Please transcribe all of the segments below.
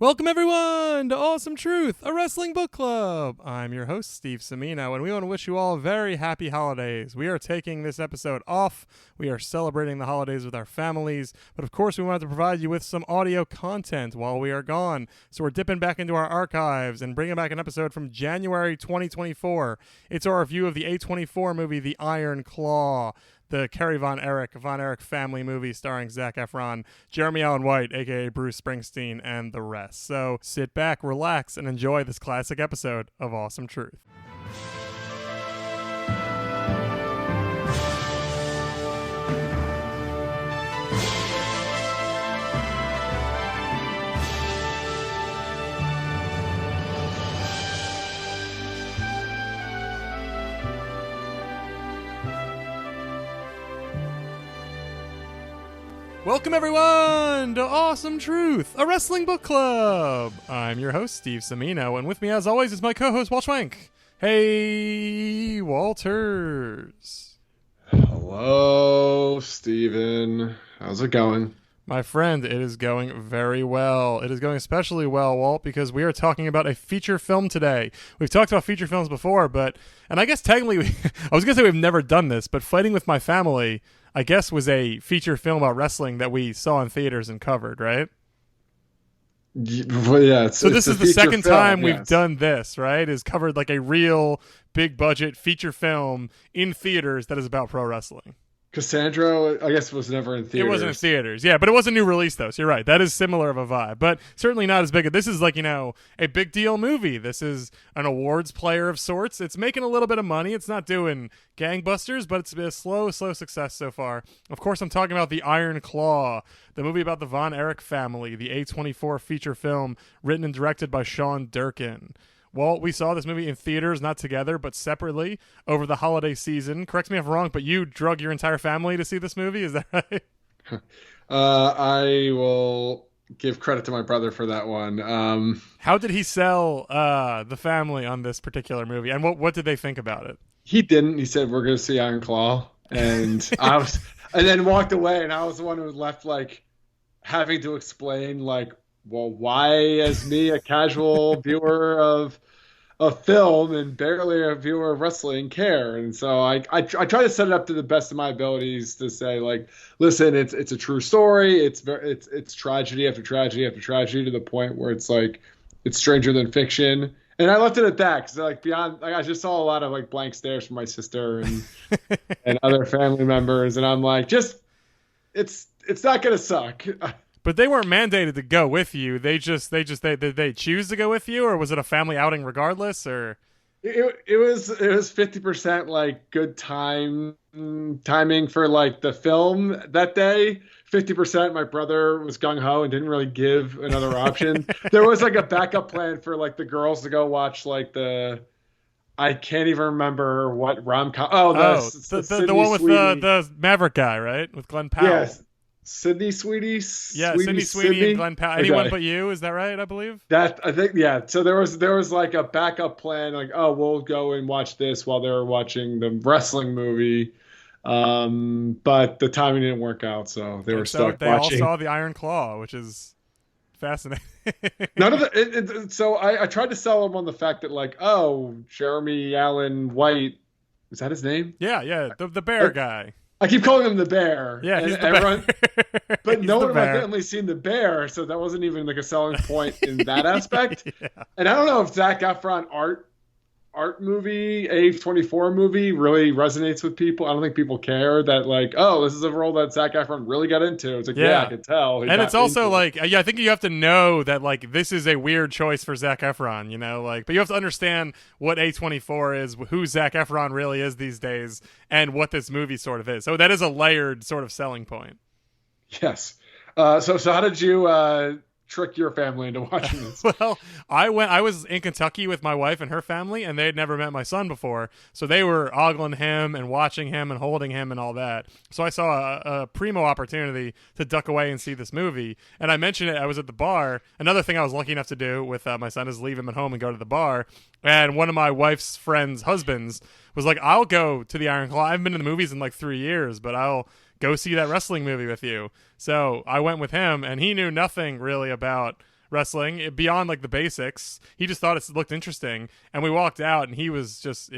Welcome, everyone, to Awesome Truth, a wrestling book club. I'm your host, Steve Semino, and we want to wish you all very happy holidays. We are taking this episode off. We are celebrating the holidays with our families, but of course, we wanted to provide you with some audio content while we are gone. So we're dipping back into our archives and bringing back an episode from January 2024. It's our review of the A24 movie, The Iron Claw, the Kerry Von Erich family movie starring Zac Efron, Jeremy Allen White, a.k.a. Bruce Springsteen, and the rest. So sit back, relax, and enjoy this classic episode of Awesome Truth. Welcome, everyone, to Awesome Truth, a wrestling book club. I'm your host, Steve Semino, and with me, as always, is my co-host, Walt Schwenk. Hey, Walters. Hello, Steven. How's it going? My friend, it is going very well. It is going especially well, Walt, because we are talking about a feature film today. We've talked about feature films before, and I guess technically, I was going to say we've never done this, but Fighting With My Family, I guess, was a feature film about wrestling that we saw in theaters and covered, right? Yeah. So this is the second time we've done this, right? Is covered like a real big budget feature film in theaters that is about pro wrestling. Cassandra, I guess, was never in theaters. It wasn't in theaters, yeah, but it was a new release, though, so you're right. That is similar of a vibe, but certainly not as big. This is like, a big deal movie. This is an awards player of sorts. It's making a little bit of money. It's not doing gangbusters, but it's been a slow success so far. Of course, I'm talking about The Iron Claw, the movie about the Von Erich family, the A24 feature film written and directed by Sean Durkin. Well, we saw this movie in theaters, not together, but separately over the holiday season. Correct me if I'm wrong, but you drug your entire family to see this movie. Is that right? I will give credit to my brother for that one. How did he sell the family on this particular movie, and what did they think about it? He didn't. He said, "We're going to see Iron Claw," and and then walked away, and I was the one who was left like having to explain like, well, why, as me, a casual viewer of a film and barely a viewer of wrestling, care? And so I try to set it up to the best of my abilities to say, like, listen, it's a true story. It's tragedy after tragedy after tragedy to the point where it's like it's stranger than fiction. And I left it at that because like beyond, like I just saw a lot of like blank stares from my sister and and other family members, and I'm like, it's not gonna suck. But they weren't mandated to go with you. They did they choose to go with you, or was it a family outing regardless? Or it was 50% like good timing for like the film that day. 50% my brother was gung ho and didn't really give another option. There was like a backup plan for like the girls to go watch like I can't even remember what rom-com. The one with the Maverick guy, right? With Glenn Powell. Yes. Sydney Sweetie? Yeah, Sydney and Glenn Powell. Anyone but you, is that right, I believe? That, I think, yeah. So there was like a backup plan, like, oh, we'll go and watch this while they were watching the wrestling movie. But the timing didn't work out, so they were stuck watching. They all saw The Iron Claw, which is fascinating. None of the so I tried to sell them on the fact that, like, oh, Jeremy Allen White, is that his name? Yeah, the bear guy. I keep calling him the Bear. Yeah, he's the bear. But no one had evidently seen the Bear, so that wasn't even like a selling point in that aspect. Yeah. And I don't know if Zac Efron art movie, A24 movie, really resonates with people. I don't think people care that, like, oh, this is a role that Zac Efron really got into. It's like, yeah I could tell. And it's also like, I think you have to know that, like, this is a weird choice for Zac Efron, like, but you have to understand what A24 is, who Zac Efron really is these days, and what this movie sort of is. So that is a layered sort of selling point. Yes. So how did you trick your family into watching this? Well, I was in Kentucky with my wife and her family, and they had never met my son before, so they were ogling him and watching him and holding him and all that. So I saw a primo opportunity to duck away and see this movie, and I mentioned it. I was at the bar. Another thing I was lucky enough to do with my son is leave him at home and go to the bar, and one of my wife's friends' husbands was like, I'll go to the Iron Claw. I haven't been to the movies in like 3 years, but I'll go see that wrestling movie with you. So I went with him, and he knew nothing really about wrestling beyond like the basics. He just thought it looked interesting, and we walked out, and he was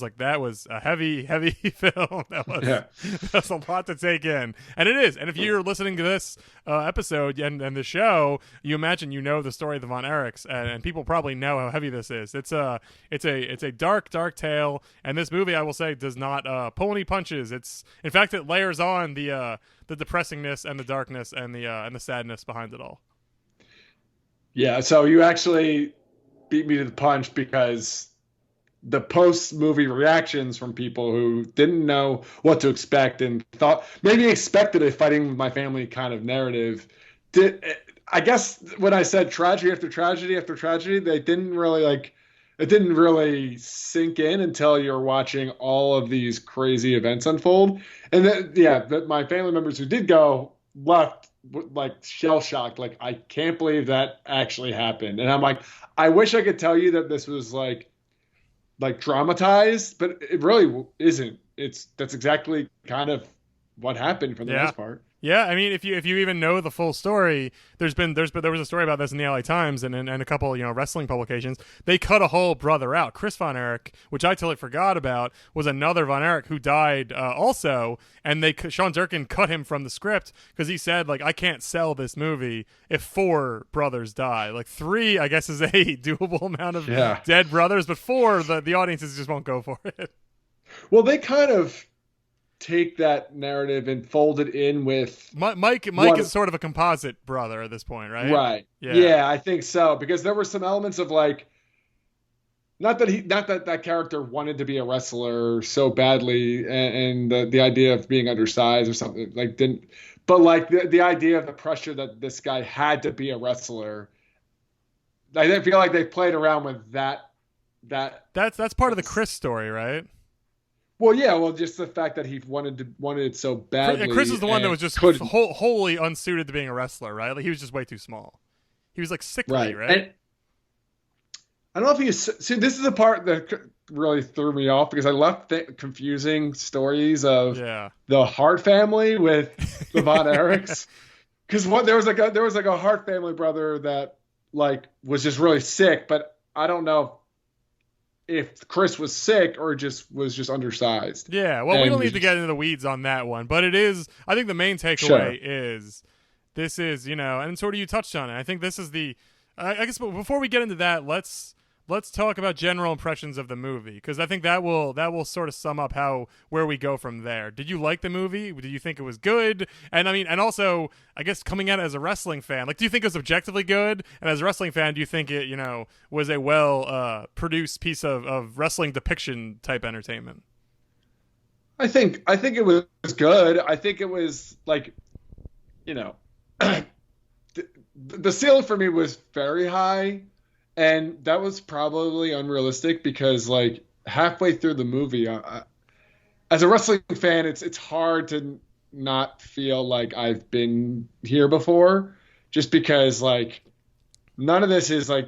like, that was a heavy film. That's a lot to take in, and it is. And if you're listening to this episode and the show, you imagine the story of the Von Erichs, and people probably know how heavy this is. It's a dark tale, and this movie, I will say, does not pull any punches. In fact, it layers on the depressingness and the darkness and the sadness behind it all. Yeah, so you actually beat me to the punch, because the post-movie reactions from people who didn't know what to expect and thought maybe expected a fighting with my family kind of narrative. I guess when I said tragedy after tragedy after tragedy, it didn't really sink in until you're watching all of these crazy events unfold. And then, my family members who did go left like shell-shocked, like, I can't believe that actually happened. And I'm like, I wish I could tell you that this was like dramatized, but it really isn't. That's exactly kind of what happened for the most part. Yeah, I mean, if you even know the full story, there was a story about this in the LA Times and a couple wrestling publications. They cut a whole brother out. Chris Von Erich, which I totally forgot about, was another Von Erich who died also, and Sean Durkin cut him from the script because he said, like, I can't sell this movie if 4 brothers die. Like 3, I guess, is a doable amount of dead brothers, but 4, the audiences just won't go for it. Well, they kind of take that narrative and fold it in with Mike is sort of a composite brother at this point, right? Right. Yeah, I think so, because there were some elements of like, not that character wanted to be a wrestler so badly, and the idea of being undersized or something like didn't, but like the idea of the pressure that this guy had to be a wrestler. I feel like they played around with that. That's part of the Chris story, right? Well, yeah. Well, just the fact that he wanted it so badly. Chris is the one that was just wholly unsuited to being a wrestler, right? Like, he was just way too small. He was like sickly, right? And I don't know if see. This is the part that really threw me off, because I left confusing stories of the Hart family with the Von Erichs. Because there was like a Hart family brother that like was just really sick, but I don't know if Chris was sick or was just undersized. Yeah, well, we don't need to get into the weeds on that one, but it is, I think the main takeaway is, this is, and sort of you touched on it. I think this is I guess before we get into that, let's talk about general impressions of the movie, because I think that will sort of sum up where we go from there. Did you like the movie? Did you think it was good? And I mean, and also, I guess coming at it as a wrestling fan, like, do you think it was objectively good? And as a wrestling fan, do you think it, was a well produced piece of wrestling depiction type entertainment? I think it was good. I think it was like, the ceiling for me was very high. And that was probably unrealistic, because like halfway through the movie, as a wrestling fan, it's hard to not feel like I've been here before, just because like none of this is like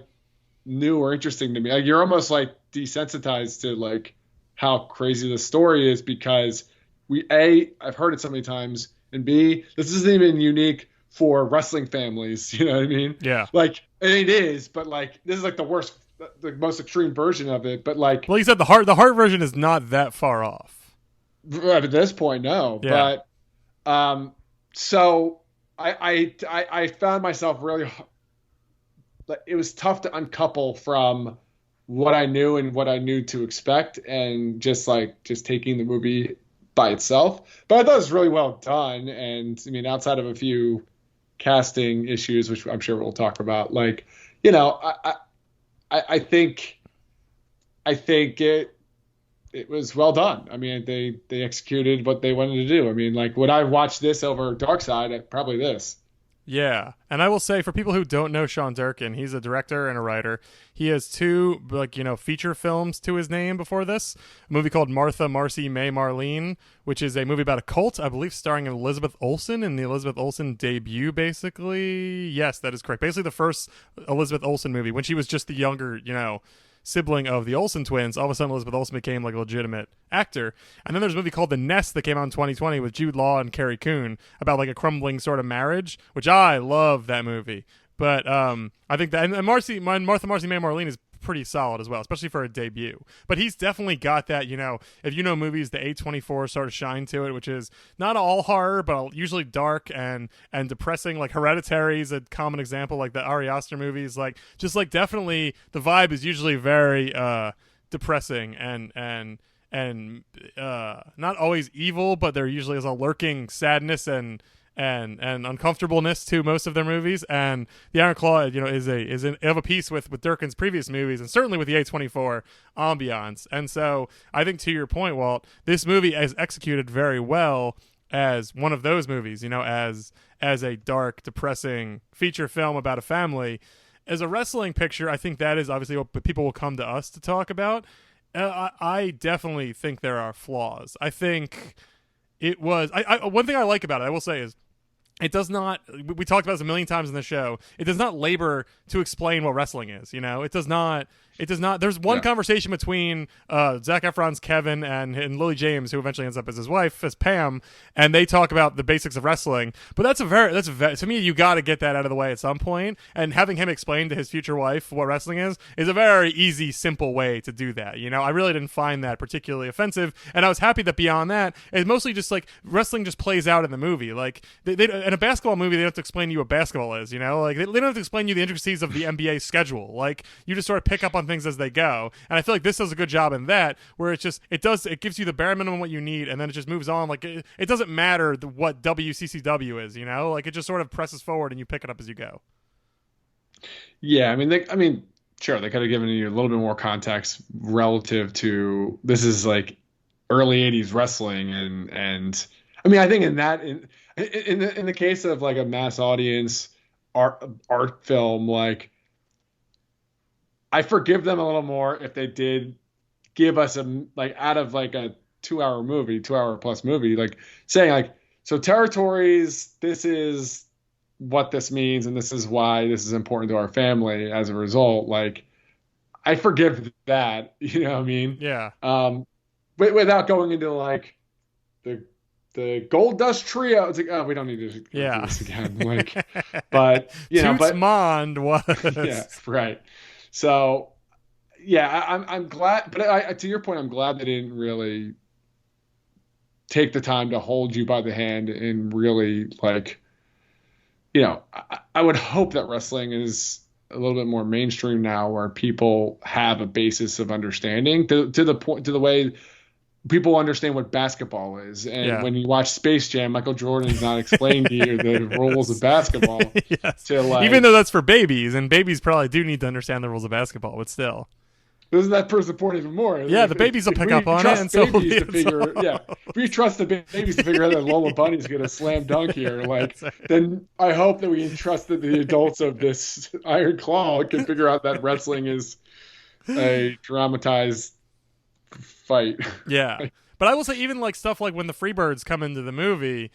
new or interesting to me. Like, you're almost like desensitized to like how crazy the story is, because I've heard it so many times, and B, this isn't even unique for wrestling families, you know what I mean? Yeah. Like, it is, but like, this is like the most extreme version of it. But like, well, you said the heart version is not that far off. At this point, no. Yeah. But so I found myself really, it was tough to uncouple from what I knew and what I knew to expect, and just taking the movie by itself. But I thought it was really well done, and I mean, outside of a few casting issues, which I'm sure we'll talk about, like, I think it was well done. I mean, they executed what they wanted to do. I mean, like, would I watch this over Dark Side? Probably this. Yeah, and I will say, for people who don't know Sean Durkin, he's a director and a writer. He has 2, feature films to his name before this. A movie called Martha, Marcy, May, Marlene, which is a movie about a cult, I believe, starring Elizabeth Olsen in the Elizabeth Olsen debut, basically. Yes, that is correct. Basically the first Elizabeth Olsen movie, when she was just the younger, sibling of the Olsen twins. All of a sudden Elizabeth Olsen became like a legitimate actor. And then there's a movie called The Nest that came out in 2020 with Jude Law and Carrie Coon, about like a crumbling sort of marriage, which I love that movie. But I think that and Martha Marcy May Marlene is pretty solid as well, especially for a debut. But he's definitely got that, if you know movies, the A24 sort of shine to it, which is not all horror, but usually dark and depressing. Like Hereditary is a common example, like the Ari Aster movies. Like just like definitely the vibe is usually very depressing and not always evil, but there usually is a lurking sadness and uncomfortableness to most of their movies. And the Iron Claw, is of a piece with Durkin's previous movies, and certainly with the A24 ambiance. And so I think, to your point, Walt, this movie is executed very well as one of those movies, as a dark, depressing feature film about a family. As a wrestling picture, I think that is obviously what people will come to us to talk about. I definitely think there are flaws. I think it was one thing I like about it, I will say, is it does not, we talked about this a million times in the show, it does not labor to explain what wrestling is. It does not, there's one conversation between Zac Efron's Kevin and Lily James, who eventually ends up as his wife, as Pam, and they talk about the basics of wrestling. But that's to me, you got to get that out of the way at some point, and having him explain to his future wife what wrestling is a very easy, simple way to do that. I really didn't find that particularly offensive, and I was happy that beyond that, it's mostly just like wrestling just plays out in the movie. Like they in a basketball movie, they don't have to explain to you what basketball is. Like they don't have to explain to you the intricacies of the NBA schedule. Like you just sort of pick up on things as they go, and I feel like this does a good job in that, where it gives you the bare minimum what you need, and then it just moves on. Like it doesn't matter what WCCW is, like it just sort of presses forward and you pick it up as you go. Yeah, sure, they could have given you a little bit more context relative to this is like early '80s wrestling, and I think in the case of like a mass audience art film, like I forgive them a little more if they did give us out of like a 2-hour plus movie, like saying like, so territories, this is what this means, and this is why this is important to our family as a result. Like I forgive that, you know what I mean? Yeah. Without going into like the Gold Dust Trio. It's like, oh, we don't need to do this again. Like, but Toots Mond was. Yeah, right. So, yeah, I'm glad, but to your point, I'm glad they didn't really take the time to hold you by the hand and really like, I would hope that wrestling is a little bit more mainstream now, where people have a basis of understanding to the way people understand what basketball is. And when you watch Space Jam, Michael Jordan's not explaining to you the rules of basketball. Yes. Even though that's for babies, and babies probably do need to understand the rules of basketball, but still. Doesn't that prove the point even more? Yeah, the babies will pick up on it, and so will if we trust the babies to figure out that Lola Bunny's going to slam dunk here, then I hope that we entrust that the adults of this Iron Claw can figure out that wrestling is a dramatized fight. Yeah. But I will say, even like stuff like when the Freebirds come into the movie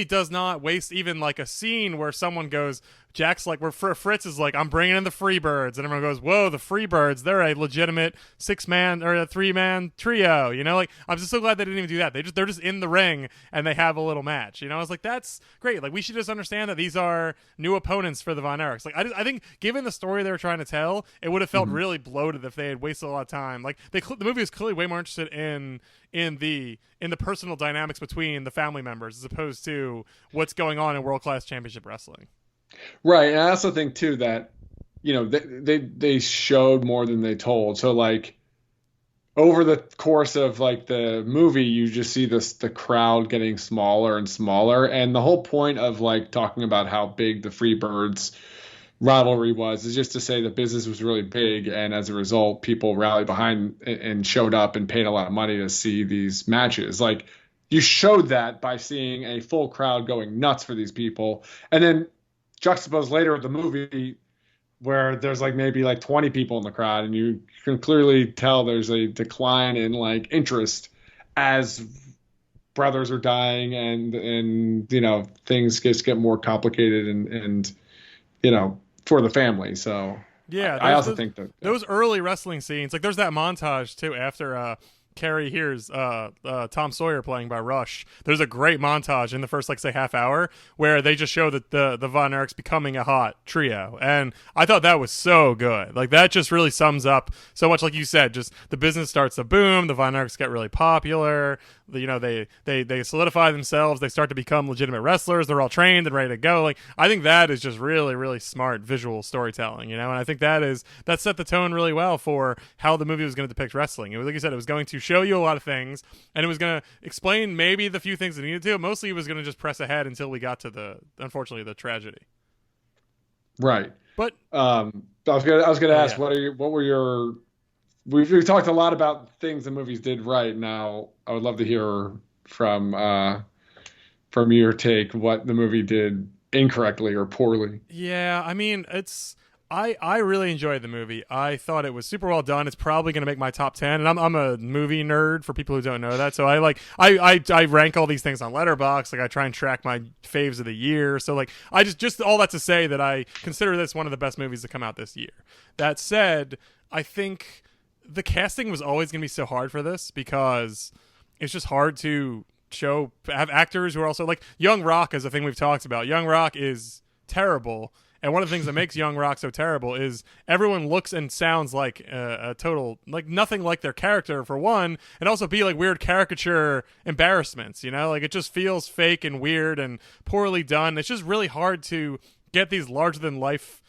does not waste even like a scene where someone goes, Jack's like, where Fritz is like, I'm bringing in the Freebirds, and everyone goes, whoa, the Freebirds, they're a legitimate 6-man or a 3-man trio, like I'm just so glad they didn't even do that. They're just in the ring and they have a little match. I was like, that's great. Like we should just understand that these are new opponents for the Von Erichs. Like I think given the story they were trying to tell, it would have felt really bloated if they had wasted a lot of time. Like the movie was clearly way more interested in the personal dynamics between the family members as opposed to what's going on in world-class championship wrestling. Right. And I also think too that, they showed more than they told. So like over the course of like the movie, you just see the crowd getting smaller and smaller. And the whole point of like talking about how big the Freebirds rivalry was is just to say the business was really big, and as a result people rallied behind and showed up and paid a lot of money to see these matches. Like you showed that by seeing a full crowd going nuts for these people, and then juxtaposed later with the movie where there's like maybe like 20 people in the crowd, and you can clearly tell there's a decline in like interest as brothers are dying and things just get more complicated and for the family. So yeah, I also think that those early wrestling scenes, like there's that montage too after Carrie hears Tom Sawyer playing by Rush, there's a great montage in the first, like, say, half hour where they just show that the Von Erichs becoming a hot trio. And I thought that was so good. Like, that just really sums up so much, like you said, just the business starts to boom, the Von Erichs get really popular, you know, they solidify themselves, they start to become legitimate wrestlers, they're all trained and ready to go. Like, I think that is just really, really smart visual storytelling, you know, and I think that set the tone really well for how the movie was going to depict wrestling. It was, like you said, it was going to show you a lot of things, and it was going to explain maybe the few things it needed to. Mostly it was going to just press ahead until we got to unfortunately, the tragedy. Right. But I was gonna ask, yeah. What were your? We've talked a lot about things the movies did right. Now I would love to hear from your take what the movie did incorrectly or poorly. Yeah, I mean, I really enjoyed the movie. I thought it was super well done. It's probably going to make my top 10, and I'm a movie nerd for people who don't know that. So I rank all these things on Letterboxd. Like, I try and track my faves of the year. So, like, I just all that to say that I consider this one of the best movies to come out this year. That said, I think the casting was always going to be so hard for this because it's just hard to have actors who are also, like, Young Rock is a thing we've talked about. Young Rock is terrible. And one of the things that makes Young Rock so terrible is everyone looks and sounds like a total, like, nothing like their character, for one, and also be like weird caricature embarrassments, you know? Like, it just feels fake and weird and poorly done. It's just really hard to get these larger-than-life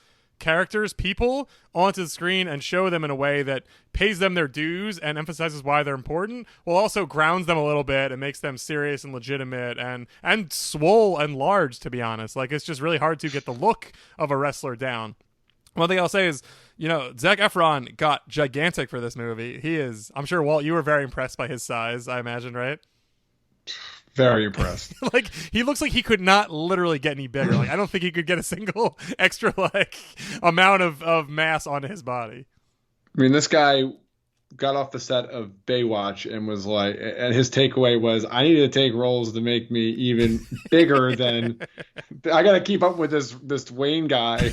people onto the screen and show them in a way that pays them their dues and emphasizes why they're important, while also grounds them a little bit and makes them serious and legitimate and swole and large, to be honest. Like, it's just really hard to get the look of a wrestler down. One thing I'll say is, you know, Zac Efron got gigantic for this movie. He is, I'm sure, Walt, you were very impressed by his size, I imagine, right? Very impressed. Like, he looks like he could not literally get any bigger. Like, I don't think he could get a single extra, like, amount of mass onto his body. I mean, this guy got off the set of Baywatch and was like, and his takeaway was, I need to take roles to make me even bigger than, I got to keep up with this Wayne guy.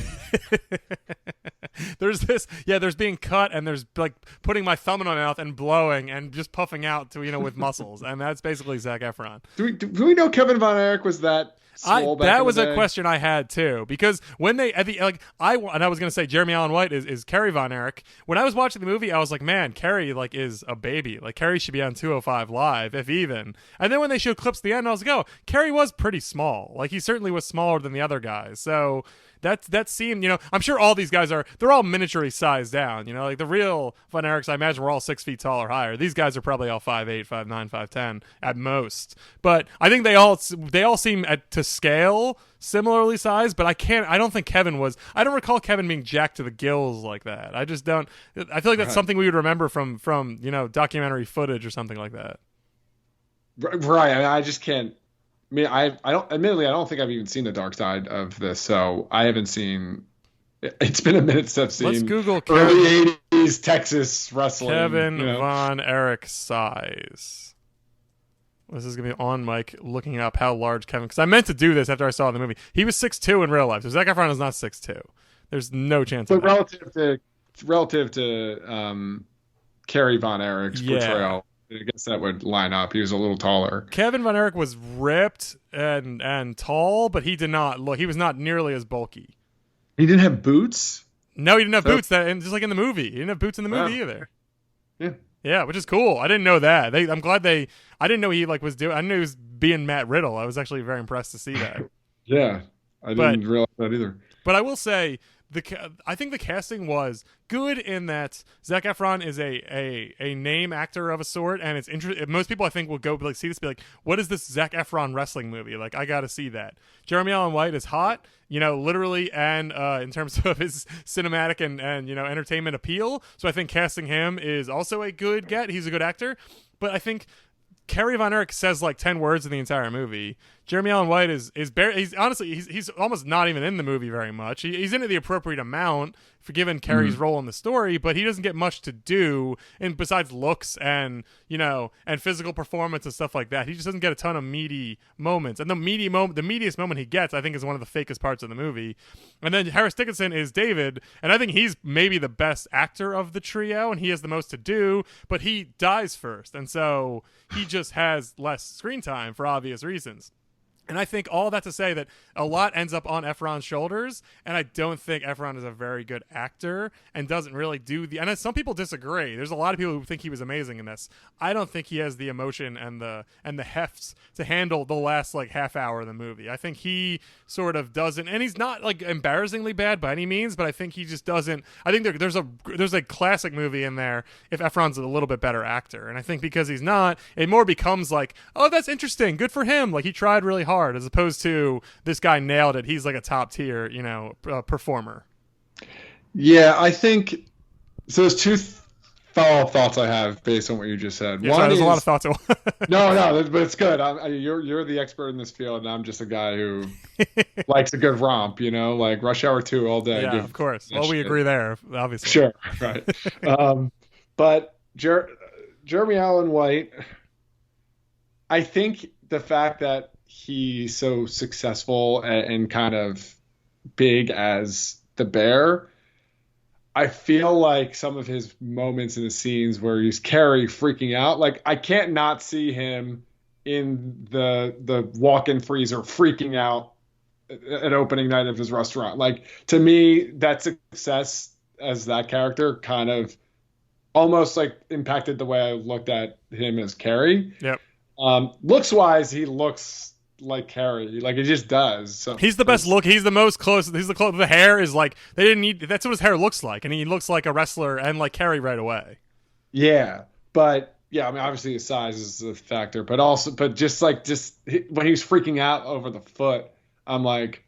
There's being cut, and there's, like, putting my thumb in my mouth and blowing and just puffing out to, you know, with muscles. And that's basically Zac Efron. Do we know Kevin Von Erich was that? That was a question I had too, because when they I was gonna say Jeremy Allen White is Kerry Von Erich. When I was watching the movie, I was like, man, Kerry, like, is a baby. Like, Kerry should be on 205 Live, if even. And then when they showed clips at the end, I was like, oh, Kerry was pretty small. Like, he certainly was smaller than the other guys. So that seemed, you know, I'm sure all these guys they're all miniaturely sized down, you know, like the real Von Erichs, I imagine, were all 6 feet tall or higher. These guys are probably all 5'8", 5'9", 5'10" at most. But I think they all seem to scale similarly sized, but I don't think Kevin was. I don't recall Kevin being jacked to the gills like that. I just don't. I feel like that's something we would remember from you know, documentary footage or something like that. Right. I mean, I just can't. I mean, I don't think I've even seen the dark side of this, so I haven't seen. It's been a minute since I've seen. Let's Google early '80s Texas wrestling. Kevin Von Erich size. This is gonna be on Mike looking up how large Kevin. Because I meant to do this after I saw the movie. He was 6'2" in real life. So Zac Efron is not 6'2". There's no chance. But relative to Kerry Von Erich's portrayal. I guess that would line up. He was a little taller. Kevin Von Erich was ripped and tall, but he did not look. He was not nearly as bulky. He didn't have boots? No, he didn't have boots. And just like in the movie, he didn't have boots in the movie either. Yeah, which is cool. I didn't know that. I'm glad I didn't know he was doing. I knew he was being Matt Riddle. I was actually very impressed to see that. Yeah, I didn't realize that either. But I will say, I think the casting was good in that Zac Efron is a name actor of a sort, and it's interesting. Most people, I think, will go see this, be like, what is this Zac Efron wrestling movie? Like, I got to see that. Jeremy Allen White is hot, you know, literally, and in terms of his cinematic and you know, entertainment appeal. So I think casting him is also a good get. He's a good actor, but I think Kerry Von Erich says like 10 words in the entire movie. Jeremy Allen White is he's honestly he's almost not even in the movie very much. He's in it the appropriate amount for given Carrie's role in the story, but he doesn't get much to do and besides looks and and physical performance and stuff like that. He just doesn't get a ton of meaty moments. And the meatiest moment he gets, I think, is one of the fakest parts of the movie. And then Harris Dickinson is David, and I think he's maybe the best actor of the trio, and he has the most to do, but he dies first, and so he just has less screen time for obvious reasons. And I think all that to say that a lot ends up on Efron's shoulders, and I don't think Efron is a very good actor and doesn't really do the. And some people disagree. There's a lot of people who think he was amazing in this. I don't think he has the emotion and the hefts to handle the last like half hour of the movie. I think he sort of doesn't, and he's not like embarrassingly bad by any means, but I think he just doesn't. I think there's a classic movie in there if Efron's a little bit better actor, and I think because he's not, it more becomes like, oh, that's interesting, good for him. Like he tried really hard. As opposed to this guy nailed it. He's like a top tier, performer. Yeah, I think so. There's two follow-up thoughts I have based on what you just said. Yeah, there's a lot of thoughts. No, but it's good. You're the expert in this field, and I'm just a guy who likes a good romp. Like Rush Hour 2 all day. Yeah, of course. Well, we agree there, obviously. Sure, right. But Jeremy Allen White, I think the fact that he's so successful and kind of big as the Bear, I feel like some of his moments in the scenes where he's Carrie freaking out, like I can't not see him in the walk-in freezer freaking out at opening night of his restaurant. Like to me, that success as that character kind of almost like impacted the way I looked at him as Carrie. Yep. Looks wise, he looks like Carrie, like it just does. So he's the best look. He's the most close. The hair is like they didn't need. That's what his hair looks like, and he looks like a wrestler and like Carrie right away. Yeah, but yeah, I mean, obviously his size is a factor, but just when he was freaking out over the foot, I'm like,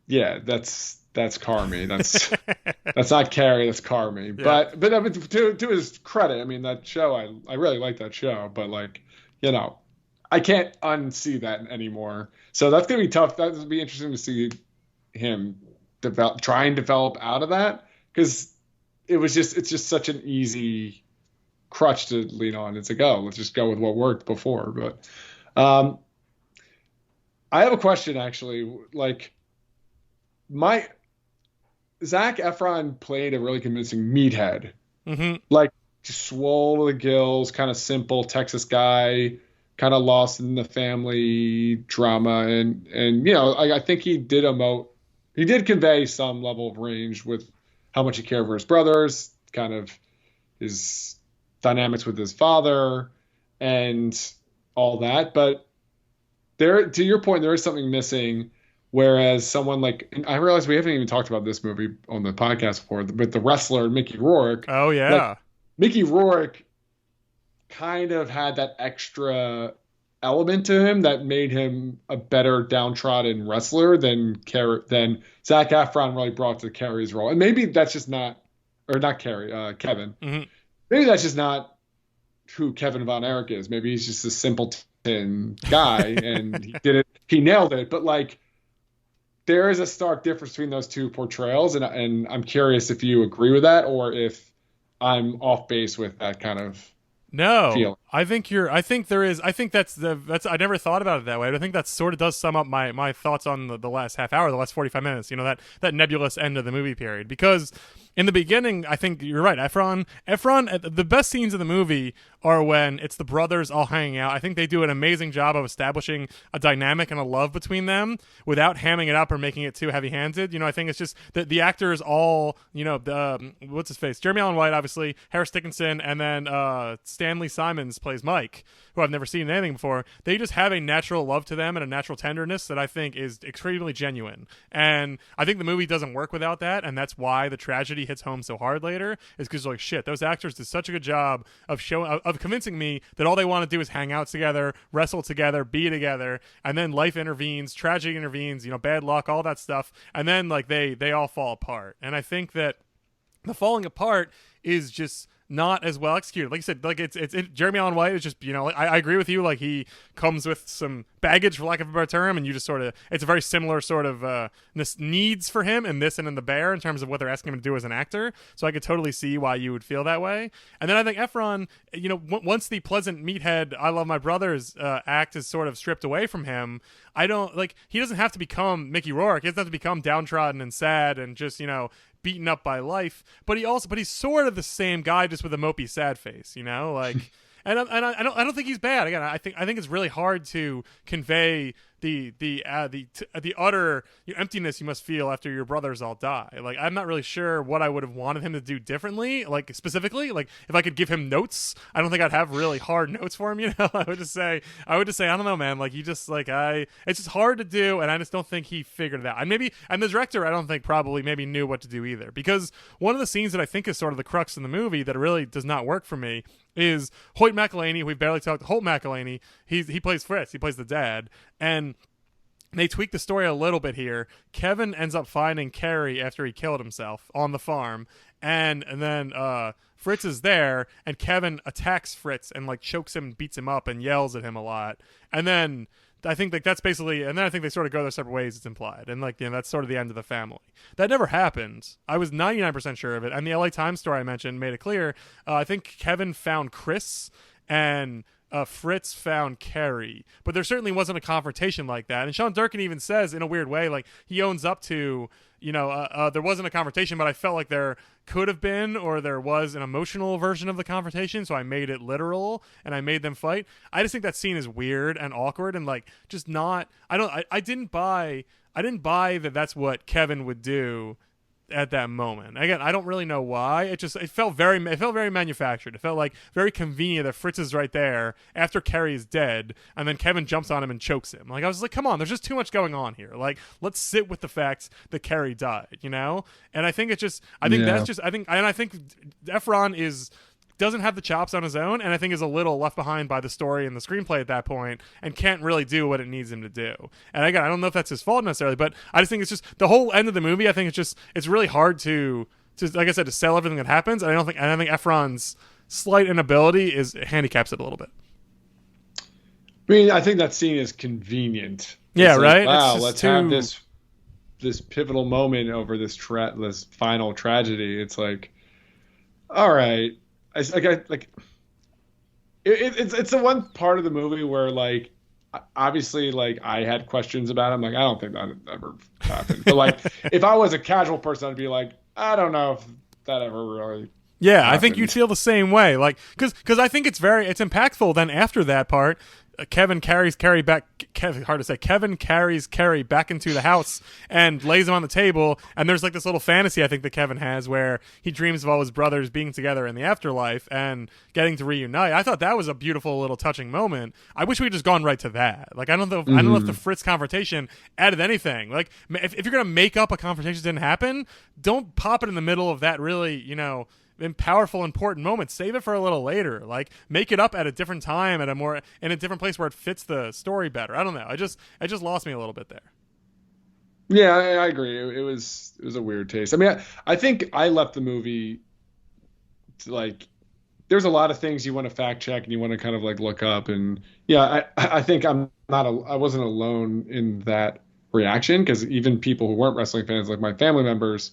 yeah, that's Carmy. That's not Carrie. That's Carmy. Yeah. But I mean, to his credit, I mean that show, I really like that show, but like I can't unsee that anymore. So that's going to be tough. That would be interesting to see him try and develop out of that, because it's just such an easy crutch to lean on. It's like, oh, let's just go with what worked before. But I have a question actually. Like Zac Efron played a really convincing meathead, like just swole to the gills, kind of simple Texas guy, kind of lost in the family drama, and I think he did convey some level of range with how much he cared for his brothers, kind of his dynamics with his father, and all that. But to your point, there is something missing. Whereas someone like, and I realize we haven't even talked about this movie on the podcast before, but the wrestler Mickey Rourke. Oh yeah, like, Mickey Rourke kind of had that extra element to him that made him a better downtrodden wrestler than Zac Efron really brought to Carrie's role. And maybe that's just not Carrie, Kevin. Mm-hmm. Maybe that's just not who Kevin Von Erich is. Maybe he's just a simpleton guy and he nailed it. But like, there is a stark difference between those two portrayals, and I'm curious if you agree with that or if I'm off base with that kind of feeling. I think there is. I think that's I never thought about it that way. I think that sort of does sum up my thoughts on the last half hour, the last 45 minutes. That nebulous end of the movie period, because in the beginning, I think you're right. Efron, the best scenes of the movie are when it's the brothers all hanging out. I think they do an amazing job of establishing a dynamic and a love between them without hamming it up or making it too heavy-handed. I think it's just that the actors all, what's his face? Jeremy Allen White, obviously, Harris Dickinson, and then Stanley Simons plays Mike, who I've never seen in anything before. They just have a natural love to them and a natural tenderness that I think is extremely genuine. And I think the movie doesn't work without that, and that's why the tragedy hits home so hard later, is because like, shit, those actors did such a good job of convincing me that all they want to do is hang out together, wrestle together, be together, and then life intervenes, tragedy intervenes, bad luck, all that stuff, and then like they all fall apart. And I think that the falling apart is just not as well executed. Like you said, like it's Jeremy Allen White is just, like, I agree with you. Like, he comes with some baggage, for lack of a better term, and you just sort of, it's a very similar sort of needs for him in this and in The Bear in terms of what they're asking him to do as an actor. So I could totally see why you would feel that way. And then I think Efron, once the pleasant meathead I Love My Brothers act is sort of stripped away from him, I don't like, he doesn't have to become Mickey Rourke. He doesn't have to become downtrodden and sad and just, beaten up by life, but he's sort of the same guy, just with a mopey sad face, like. I don't think he's bad. Again, I think it's really hard to convey the utter emptiness you must feel after your brothers all die. Like, I'm not really sure what I would have wanted him to do differently. Like, specifically, like, if I could give him notes, I don't think I'd have really hard notes for him. I would just say, I don't know, man. Like, it's just hard to do, and I just don't think he figured it out. And the director, I don't think probably maybe knew what to do either, because one of the scenes that I think is sort of the crux in the movie that really does not work for me is Hoyt McElhaney, who we've barely talked. Holt McElhaney, he plays Fritz. He plays the dad, and they tweak the story a little bit here. Kevin ends up finding Carrie after he killed himself on the farm, and then Fritz is there, and Kevin attacks Fritz and like chokes him, beats him up, and yells at him a lot. And then I think like that's basically, and then I think they sort of go their separate ways. It's implied, and like that's sort of the end of the family. That never happened. I was 99% sure of it, and the LA Times story I mentioned made it clear. I think Kevin found Chris, and Fritz found Carrie, but there certainly wasn't a confrontation like that. And Sean Durkin even says, in a weird way, like, he owns up to, there wasn't a confrontation, but I felt like there could have been, or there was an emotional version of the confrontation, so I made it literal and I made them fight. I just think that scene is weird and awkward and like just not. I didn't buy that that's what Kevin would do at that moment. Again, I don't really know why. It felt very manufactured. It felt like very convenient that Fritz is right there after Carrie is dead, and then Kevin jumps on him and chokes him. Like, I was like, come on, there's just too much going on here. Like, let's sit with the fact that Carrie died, And I think that's just, I think Efron doesn't have the chops on his own, and I think is a little left behind by the story and the screenplay at that point, and can't really do what it needs him to do. And again, I don't know if that's his fault necessarily, but I just think it's just the whole end of the movie. I think it's really hard to like I said, to sell everything that happens. And I think Efron's slight inability handicaps it a little bit. I mean, I think that scene is convenient. Yeah, it's right. Like, wow, let's have this pivotal moment over this final tragedy. It's like, all right. It's the one part of the movie where, like, obviously, like, I had questions about it. I'm like, I don't think that ever happened. But like, if I was a casual person, I'd be like, I don't know if that ever really. Yeah, happened. I think you'd feel the same way. Like, because I think it's impactful. Then after that part, Kevin carries Carrie back. Hard to say. Kevin carries Carrie back into the house and lays him on the table. And there's like this little fantasy I think that Kevin has where he dreams of all his brothers being together in the afterlife and getting to reunite. I thought that was a beautiful little touching moment. I wish we'd just gone right to that. Like, I don't know if the Fritz confrontation added anything. Like, if you're gonna make up a confrontation that didn't happen, don't pop it in the middle of that really, powerful, important moment. Save it for a little later. Like, make it up at a different time, in a different place where it fits the story better. I don't know. It just lost me a little bit there. Yeah, I agree. It was a weird taste. I mean, I think I left the movie like, there's a lot of things you want to fact check and you want to kind of like look up, and yeah, I think I wasn't alone in that reaction, because even people who weren't wrestling fans, like my family members,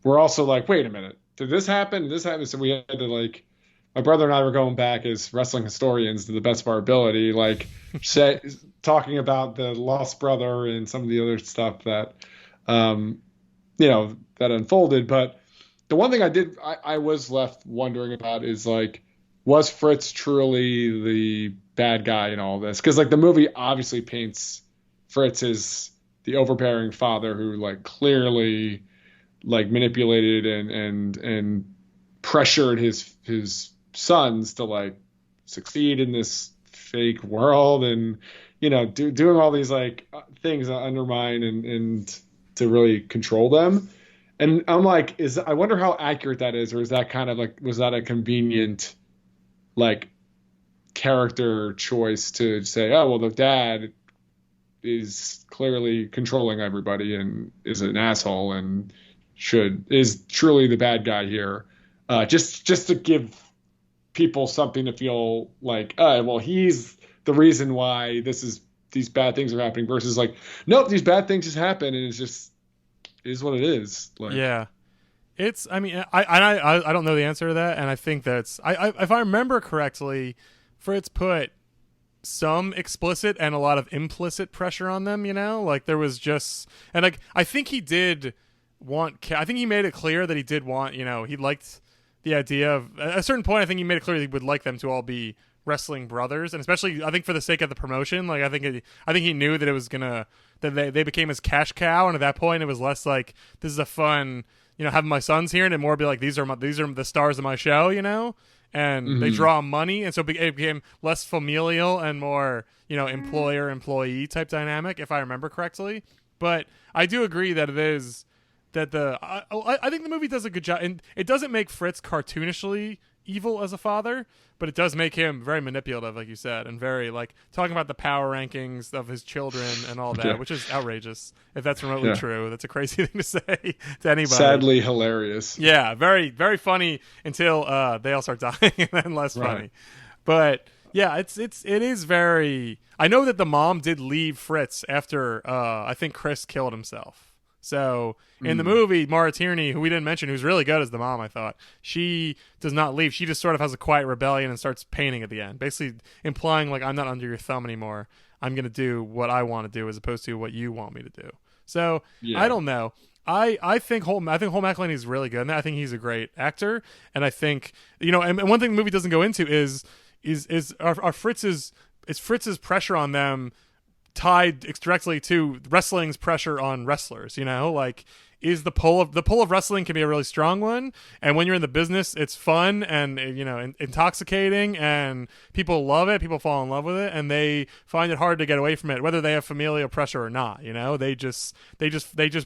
were also like, wait a minute. Did this happen? Did this happen? So we had to, like, my brother and I were going back as wrestling historians to the best of our ability, like, talking about the lost brother and some of the other stuff that, that unfolded. But the one thing I was left wondering about is, like, was Fritz truly the bad guy in all this? Because, like, the movie obviously paints Fritz as the overbearing father who, like, clearly, like, manipulated and pressured his sons to, like, succeed in this fake world, and doing all these, like, things that undermine and to really control them. And I'm like, I wonder how accurate that is, or is that kind of like, was that a convenient, like, character choice to say, oh well, the dad is clearly controlling everybody and is an asshole and is truly the bad guy here. just to give people something to feel like, well, he's the reason why these bad things are happening versus like, nope, these bad things just happen and it's just it is what it is. Like, Yeah. It's. I mean, I don't know the answer to that, and I think that's. If I remember correctly, Fritz put some explicit and a lot of implicit pressure on them. You know, like there was just, and like I think he did want. I think he made it clear that he did want. You know, he liked the idea of at a certain point. I think he made it clear that he would like them to all be wrestling brothers, and especially I think for the sake of the promotion. Like I think he knew that it was gonna that they became his cash cow, and at that point it was less like this is a fun. You know, having my sons here, and it more be like these are the stars of my show. You know, and they mm-hmm. draw money, and so it became less familial and more employer employee type dynamic, if I remember correctly. But I do agree that it is that I think the movie does a good job, and it doesn't make Fritz cartoonishly evil as a father, but it does make him very manipulative, like you said, and very like talking about the power rankings of his children and all that, Yeah. which is outrageous. If that's remotely Yeah. true, that's a crazy thing to say to anybody. Sadly hilarious. Yeah, very very funny until they all start dying, and then less Right. funny. But yeah, it is very. I know that the mom did leave Fritz after I think Chris killed himself. So in the movie, Maura Tierney, who we didn't mention, who's really good as the mom, I thought, she does not leave. She just sort of has a quiet rebellion and starts painting at the end, basically implying like I'm not under your thumb anymore. I'm gonna do what I want to do as opposed to what you want me to do. So I Yeah. don't know. I think Holt McCallany is really good, and I think he's a great actor. And I think and one thing the movie doesn't go into is our Fritz's pressure on them tied directly to wrestling's pressure on wrestlers. Like is the pull of wrestling can be a really strong one, and when you're in the business, it's fun and intoxicating, and people love it. People fall in love with it, and they find it hard to get away from it, whether they have familial pressure or not. They just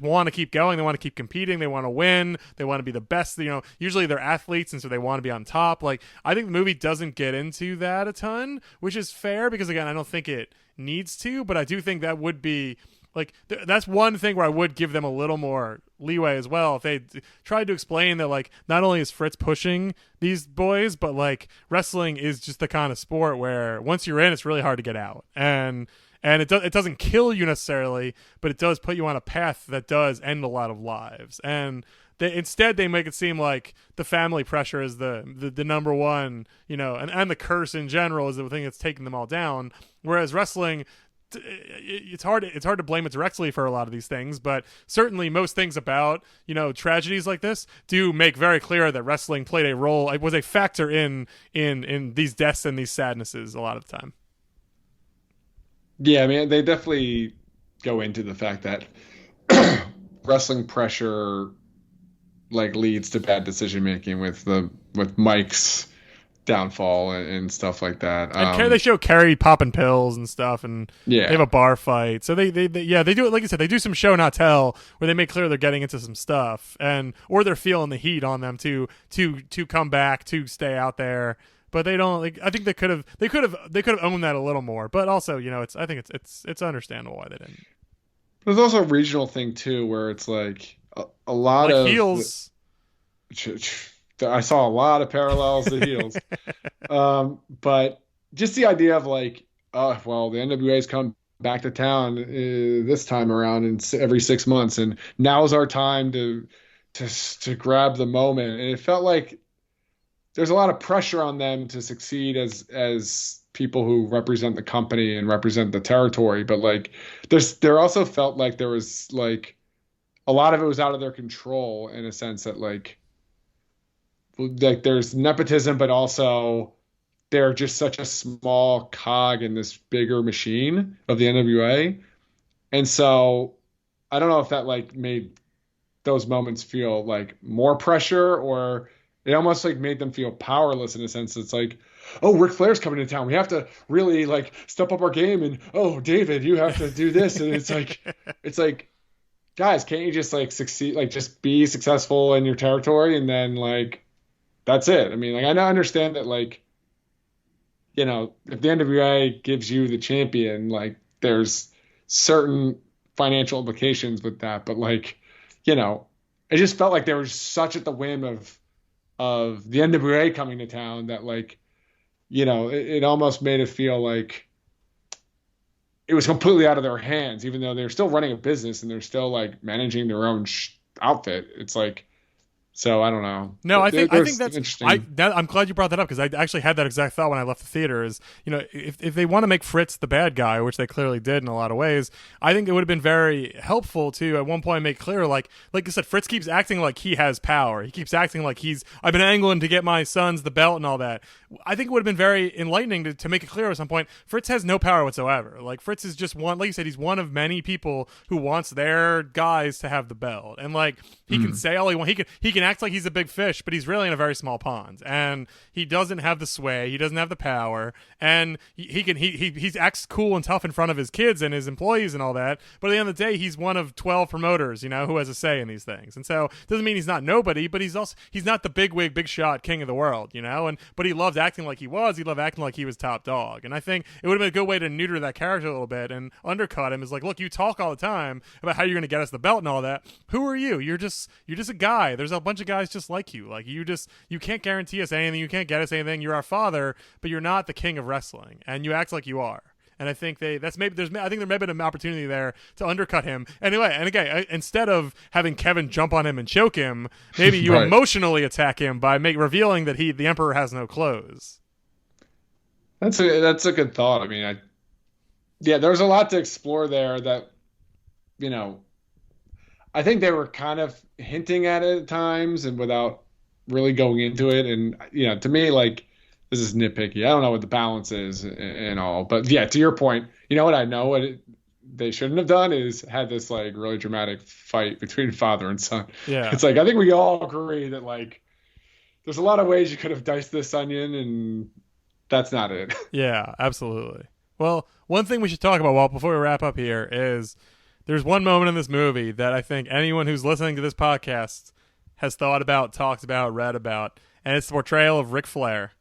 want to keep going. They want to keep competing. They want to win. They want to be the best. Usually they're athletes, and so they want to be on top. Like I think the movie doesn't get into that a ton, which is fair because again, I don't think it needs to, but I do think that would be like that's one thing where I would give them a little more leeway as well if they tried to explain that like not only is Fritz pushing these boys, but like wrestling is just the kind of sport where once you're in, it's really hard to get out, and it doesn't kill you necessarily, but it does put you on a path that does end a lot of lives. And instead they make it seem like the family pressure is the number one, and the curse in general is the thing that's taking them all down. Whereas wrestling, it's hard to blame it directly for a lot of these things, but certainly most things about tragedies like this do make very clear that wrestling played a role. It was a factor in these deaths and these sadnesses a lot of the time. Yeah, I mean, they definitely go into the fact that wrestling pressure like leads to bad decision making with Mike's downfall and stuff like that. And they show Kerry popping pills and stuff, and Yeah. they have a bar fight. So they do it, like I said, they do some show not tell where they make clear they're getting into some stuff, or they're feeling the heat on them to come back, to stay out there. But they don't. Like, I think they could have owned that a little more. But also, I think it's understandable why they didn't. There's also a regional thing too, where it's like a lot Like of heels. I saw a lot of parallels to heels. But just the idea of like, oh, well, the NWA's come back to town this time around and every 6 months, and now's our time to grab the moment. And it felt like there's a lot of pressure on them to succeed as people who represent the company and represent the territory. But like, there also felt like there was like a lot of it was out of their control in a sense that like there's nepotism, but also they're just such a small cog in this bigger machine of the NWA. And so I don't know if that like made those moments feel like more pressure, or it almost like made them feel powerless in a sense. It's like, oh, Ric Flair's coming to town. We have to really like step up our game. And oh, David, you have to do this. And it's like, guys, can't you just like succeed, like just be successful in your territory, and then like that's it. I mean, like I understand that like, if the NWA gives you the champion, like there's certain financial implications with that, but like, it just felt like they were such at the whim of of the NWA coming to town that like, it almost made it feel like it was completely out of their hands, even though they're still running a business and they're still like managing their own outfit. It's like, so I don't know. No, I think There's that's interesting. I'm glad you brought that up because I actually had that exact thought when I left the theater. Is if they want to make Fritz the bad guy, which they clearly did in a lot of ways, I think it would have been very helpful to at one point make clear like I said, Fritz keeps acting like he has power. He keeps acting like I've been angling to get my sons the belt and all that. I think it would have been very enlightening to make it clear at some point. Fritz has no power whatsoever. Like Fritz is just one, like you said, he's one of many people who wants their guys to have the belt, and like he can say all he wants. He can act like he's a big fish, but he's really in a very small pond, and he doesn't have the sway. He doesn't have the power, and he acts cool and tough in front of his kids and his employees and all that. But at the end of the day, he's one of 12 promoters, who has a say in these things, and so it doesn't mean he's not nobody, but he's not the big wig, big shot king of the world, but he loved acting like he was. He loved acting like he was top dog, and I think it would have been a good way to neuter that character a little bit and undercut him. Is like, look, you talk all the time about how you're going to get us the belt and all that. Who are you? You're just a guy. There's a bunch of guys just like you. Like you can't guarantee us anything. You can't get us anything. You're our father, but you're not the king of wrestling, and you act like you are. And I think I think there may have been an opportunity there to undercut him. Anyway, and again, instead of having Kevin jump on him and choke him, maybe you Right. emotionally attack him by revealing that the emperor has no clothes. That's a good thought. I mean, yeah, there's a lot to explore there that, you know, I think they were kind of hinting at it at times and without really going into it. And, to me, like, this is nitpicky. I don't know what the balance is and all. But yeah, to your point, you know what I know they shouldn't have done is had this like really dramatic fight between father and son. Yeah. It's like, I think we all agree that like there's a lot of ways you could have diced this onion and that's not it. Yeah, absolutely. Well, one thing we should talk about before we wrap up here is there's one moment in this movie that I think anyone who's listening to this podcast has thought about, talked about, read about, and it's the portrayal of Ric Flair.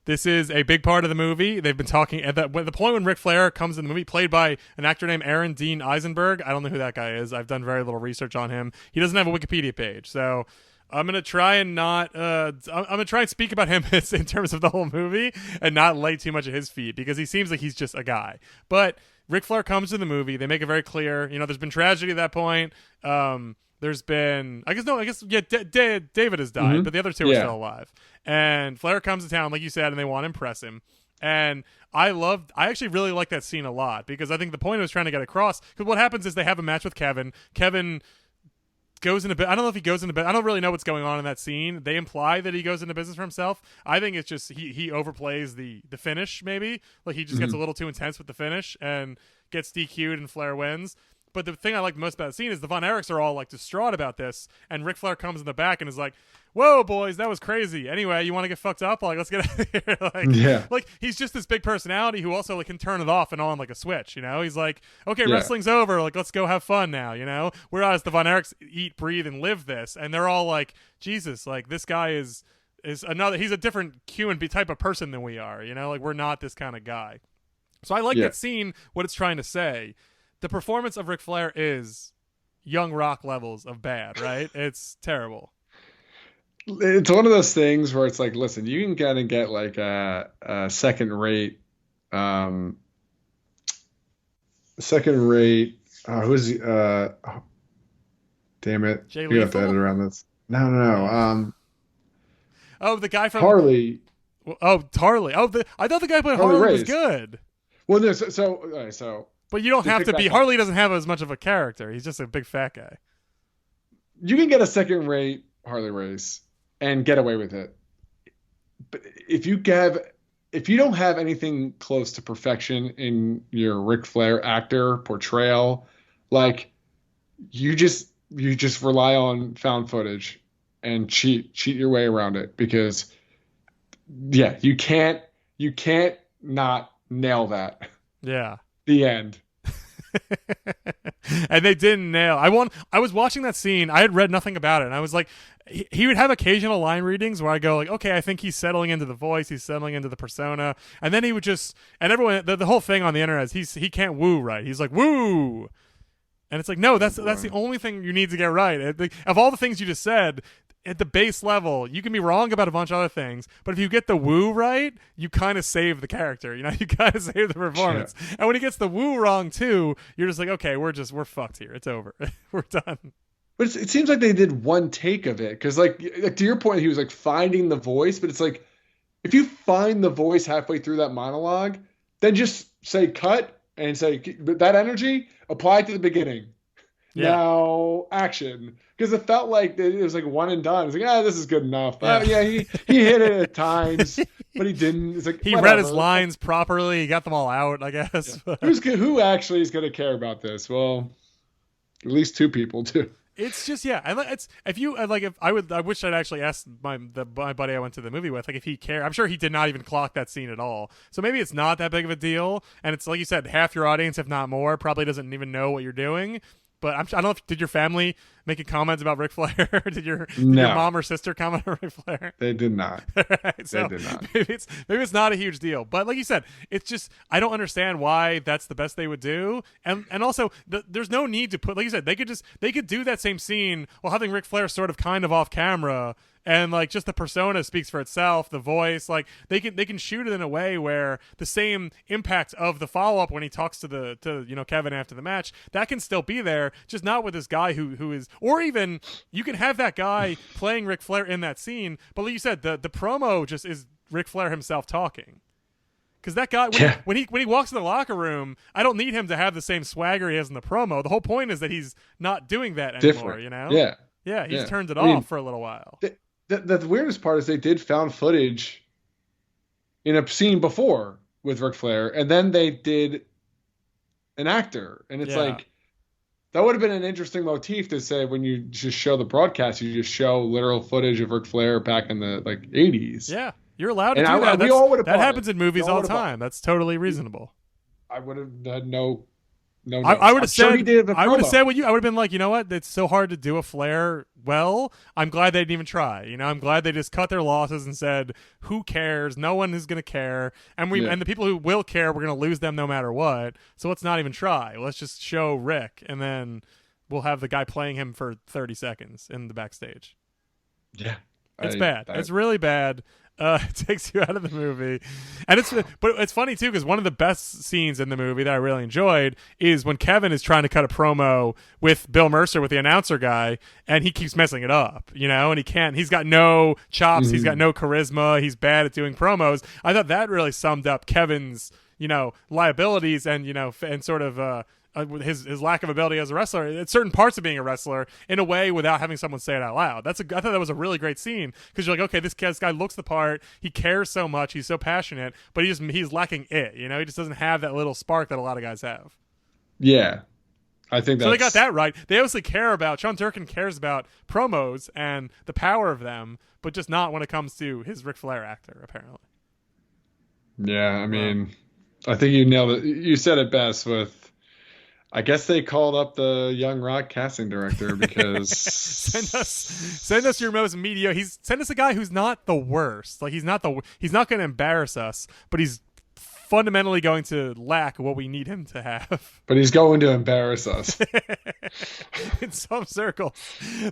This is a big part of the movie. They've been talking at the point when Ric Flair comes in the movie, played by an actor named Aaron Dean Eisenberg. I don't know who that guy is. I've done very little research on him. He doesn't have a Wikipedia page, so I'm gonna try and not. I'm gonna try and speak about him in terms of the whole movie and not lay too much at his feet because he seems like he's just a guy. But Ric Flair comes to the movie. They make it very clear. There's been tragedy at that point. There's been, David has died, but the other two are still alive. And Flair comes to town, like you said, and they want to impress him. And I actually really like that scene a lot because I think the point I was trying to get across, because what happens is they have a match with Kevin. Kevin goes into bed. I don't know if he goes into bed. I don't really know what's going on in that scene. They imply that he goes into business for himself. I think it's just he overplays the finish, maybe. Like he just gets a little too intense with the finish and gets DQ'd and Flair wins. But the thing I like most about the scene is the Von Erichs are all like distraught about this, and Ric Flair comes in the back and is like, "Whoa, boys, that was crazy. Anyway, you want to get fucked up? Like, let's get out of here." Like he's just this big personality who also like can turn it off and on like a switch. He's like, "Okay, wrestling's over. Like, let's go have fun now." Whereas the Von Erichs eat, breathe, and live this, and they're all like, "Jesus, like this guy is another. He's a different human type of person than we are. Like we're not this kind of guy." So I like that scene. What it's trying to say. The performance of Ric Flair is Young Rock levels of bad, right? It's terrible. It's one of those things where it's like, listen, you can kind of get like a second rate, who's he? Damn it. Jay You have to Lethal? edit around this. No. The guy from Harley. Harley. I thought the guy playing Harley Harley was Race. good. Well, no, so But you don't to have pick to be. back up. Harley doesn't have as much of a character. He's just a big fat guy. you can get a second rate Harley race and get away with it. But if you don't have anything close to perfection in your Ric Flair actor portrayal, like you just rely on found footage and cheat your way around it because you can't not nail that. Yeah. The end. And they didn't nail. I was watching that scene. I had read nothing about it, and I was like, he would have occasional line readings where I go like, okay, I think he's settling into the voice, he's settling into the persona, and then he would just, and everyone, the whole thing on the internet is he can't woo right. He's like woo, and it's like no, that's the only thing you need to get right. Of all the things you just said, at the base level, you can be wrong about a bunch of other things, but if you get the woo right, you kind of save the character. You know, you kind of save the performance. Yeah. And when he gets the woo wrong too, you're just like, okay, we're fucked here. It's over. We're done. But it seems like they did one take of it, because like to your point, he was like finding the voice, but it's like if you find the voice halfway through that monologue, then just say cut and say that energy apply to the beginning. Yeah. Now action, because it felt like it was like one and done. It's like, this is good enough. Yeah, he hit it at times, but he didn't. It's like he read his lines properly. He got them all out, I guess. Yeah. Who actually is going to care about this? Well, at least two people do. It's just it's if I wish I'd actually asked my buddy I went to the movie with, like, if he cared. I'm sure he did not even clock that scene at all. So maybe it's not that big of a deal, and it's like you said, half your audience, if not more, probably doesn't even know what you're doing. But I don't know did your family make a comment about Ric Flair? did your mom or sister comment on Ric Flair? They did not. Right, so they did not. Maybe it's not a huge deal. But like you said, it's just I don't understand why that's the best they would do. And also there's no need to put, like you said, they could do that same scene while having Ric Flair sort of kind of off camera. And like just the persona speaks for itself, the voice, like they can shoot it in a way where the same impact of the follow up when he talks to Kevin after the match, that can still be there, just not with this guy who is, or even you can have that guy playing Ric Flair in that scene, but like you said, the promo just is Ric Flair himself talking. Because that guy, when he walks in the locker room, I don't need him to have the same swagger he has in the promo. The whole point is that he's not doing that anymore. Different. You know? Yeah. He's turned it off for a little while. The weirdest part is they did found footage in a scene before with Ric Flair, and then they did an actor. And it's like, that would have been an interesting motif to say when you just show the broadcast, you just show literal footage of Ric Flair back in the 80s. Yeah, you're allowed to do that. We all would have that happens in movies all the time. That's totally reasonable. I would have had no. I would have said. I would have said what you. I would have been like, you know what? It's so hard to do a Flair well. I'm glad they didn't even try. You know, I'm glad they just cut their losses and said, "Who cares? No one is going to care." And and the people who will care, we're going to lose them no matter what. So let's not even try. Let's just show Rick, and then we'll have the guy playing him for 30 seconds in the backstage. Yeah, it's bad. It's really bad. It takes you out of the movie, and but it's funny too, because one of the best scenes in the movie that I really enjoyed is when Kevin is trying to cut a promo with Bill Mercer, with the announcer guy, and he keeps messing it up, and he can't. He's got no chops. He's got no charisma. He's bad at doing promos. I thought that really summed up Kevin's liabilities and and sort of his lack of ability as a wrestler at certain parts of being a wrestler in a way without having someone say it out loud. I thought that was a really great scene, because you're like, okay, this guy looks the part, he cares so much, he's so passionate, but he's lacking it. He just doesn't have that little spark that a lot of guys have. Yeah, I think so. They got that right. They obviously care about Sean Durkin cares about promos and the power of them, but just not when it comes to his Ric Flair actor, apparently. Yeah, I mean, I think you nailed it. You said it best with. I guess they called up the Young Rock casting director because send us your most send us a guy who's not the worst. Like he's not going to embarrass us, but he's fundamentally going to lack what we need him to have. But he's going to embarrass us. In some circles,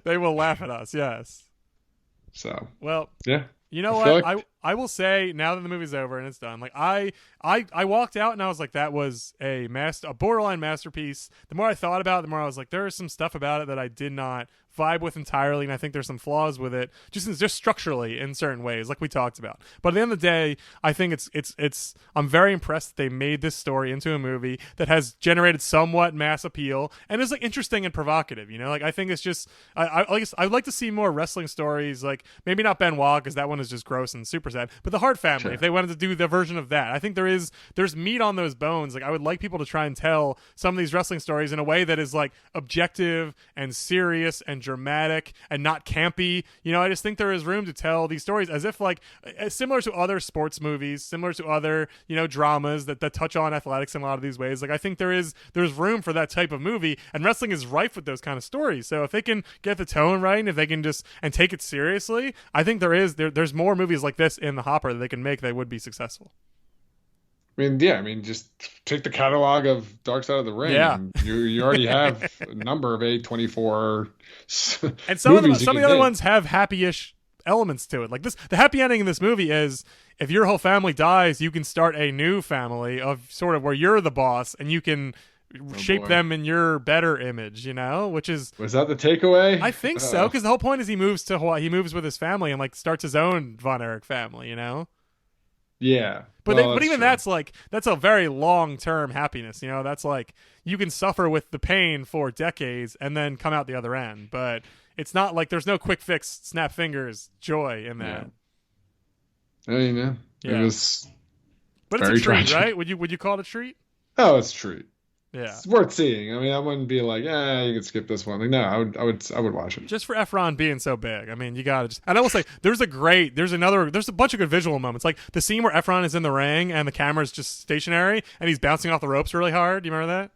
they will laugh at us. Yes. So. Well. Yeah. You know what? I will say, now that the movie's over and it's done, like I walked out and I was like, that was a borderline masterpiece. The more I thought about it, the more I was like, there is some stuff about it that I did not vibe with entirely, and I think there's some flaws with it, just structurally in certain ways, like we talked about. But at the end of the day, I think it's I'm very impressed that they made this story into a movie that has generated somewhat mass appeal and is like interesting and provocative. Like I think it's just I'd like to see more wrestling stories, like maybe not Benoit, because that one is just gross and super sad, but the Hart family, sure. If they wanted to do the version of that, I think there's meat on those bones. Like I would like people to try and tell some of these wrestling stories in a way that is like objective and serious and dramatic and not campy. I just think there is room to tell these stories as if like similar to other sports movies, similar to other dramas that touch on athletics in a lot of these ways. Like I think there's room for that type of movie, and wrestling is rife with those kind of stories. So if they can get the tone right, and if they can just and take it seriously, I think there's more movies like this in the hopper that they can make that would be successful. Yeah, I mean, just take the catalog of Dark Side of the Ring, Yeah. and you already have a number of A24 And movies you some of can the other hit. ones have happy-ish elements to it. Like this, the happy ending in this movie is if your whole family dies, you can start a new family of sort of where you're the boss and you can Oh shape boy, them in your better image, which is was that the takeaway? I think so because the whole point is he moves to Hawaii, he moves with his family and like starts his own Von Erich family. Yeah, well, But that's even true. that's a very long term happiness. That's like you can suffer with the pain for decades and then come out the other end. But it's not like there's no quick fix, snap fingers, joy in Yeah, that. I mean, it Yeah, was but it's a very treat, tragic. right? Would you call it a treat? Oh, it's true. Yeah. It's worth seeing. I mean, I wouldn't be like, you can skip this one. Like, no, I would watch it. Just for Efron being so big, I mean, you gotta just. And I will say, there's a bunch of good visual moments, like the scene where Efron is in the ring and the camera's just stationary and he's bouncing off the ropes really hard. Do you remember that?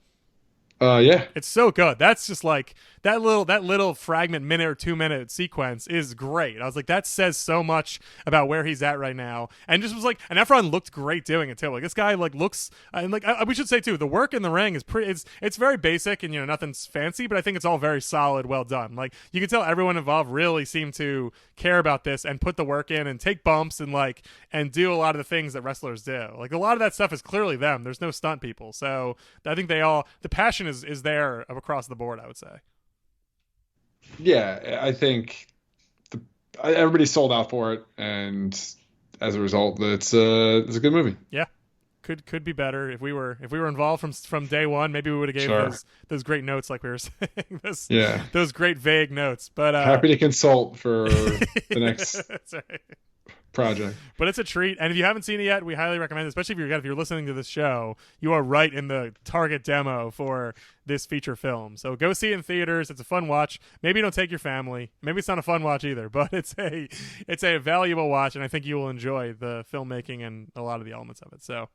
Yeah, It's so good. That's just like that little fragment minute or 2 minute sequence is great. I was like, that says so much about where he's at right now. And just was like, and Efron looked great doing it too. Like this guy like looks and like we should say too, the work in the ring is pretty. It's very basic and nothing's fancy, but I think it's all very solid, well done. Like you can tell everyone involved really seemed to care about this and put the work in and take bumps and do a lot of the things that wrestlers do. Like a lot of that stuff is clearly them. There's no stunt people, so I think the passion is there across the board. I would say. yeah. I think the, everybody sold out for it, and as a result, it's a good movie. Yeah, could be better if we were involved from day one. Maybe we would have gave Sure. those great notes like we were saying Yeah. those great vague notes. But Happy to consult for the next that's right. project. But it's a treat, and if you haven't seen it yet, we highly recommend it. Especially if you're listening to this show, you are right in the target demo for this feature film. So go see it in theaters. It's a fun watch. Maybe don't take your family. Maybe it's not a fun watch either, but it's a valuable watch, and I think you will enjoy the filmmaking and a lot of the elements of it. So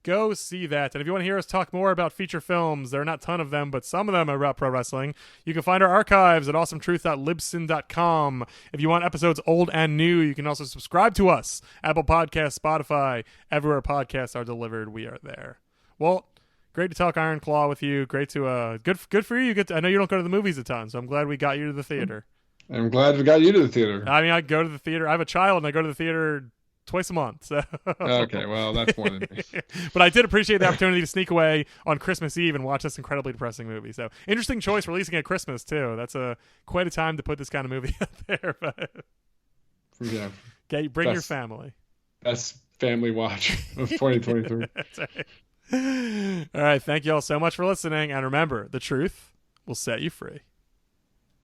go see that. And if you want to hear us talk more about feature films, there are not a ton of them, but some of them are about pro wrestling. You can find our archives at awesometruth.libsyn.com. If you want episodes old and new, you can also subscribe to us. Apple Podcasts, Spotify, everywhere podcasts are delivered, we are there. Well, great to talk Iron Claw with you. Great to good for you. I know you don't go to the movies a ton, so I'm glad we got you to the theater. I'm glad we got you to the theater. I mean, I go to the theater. I have a child, and I go to the theater twice a month. So Okay, well, that's more than me. But I did appreciate the opportunity to sneak away on Christmas Eve and watch this incredibly depressing movie. So interesting choice releasing at Christmas too. That's quite a time to put this kind of movie out there. But Yeah, bring your best family. best family watch of 2023. That's right. All right. Thank you all so much for listening. And remember, the truth will set you free.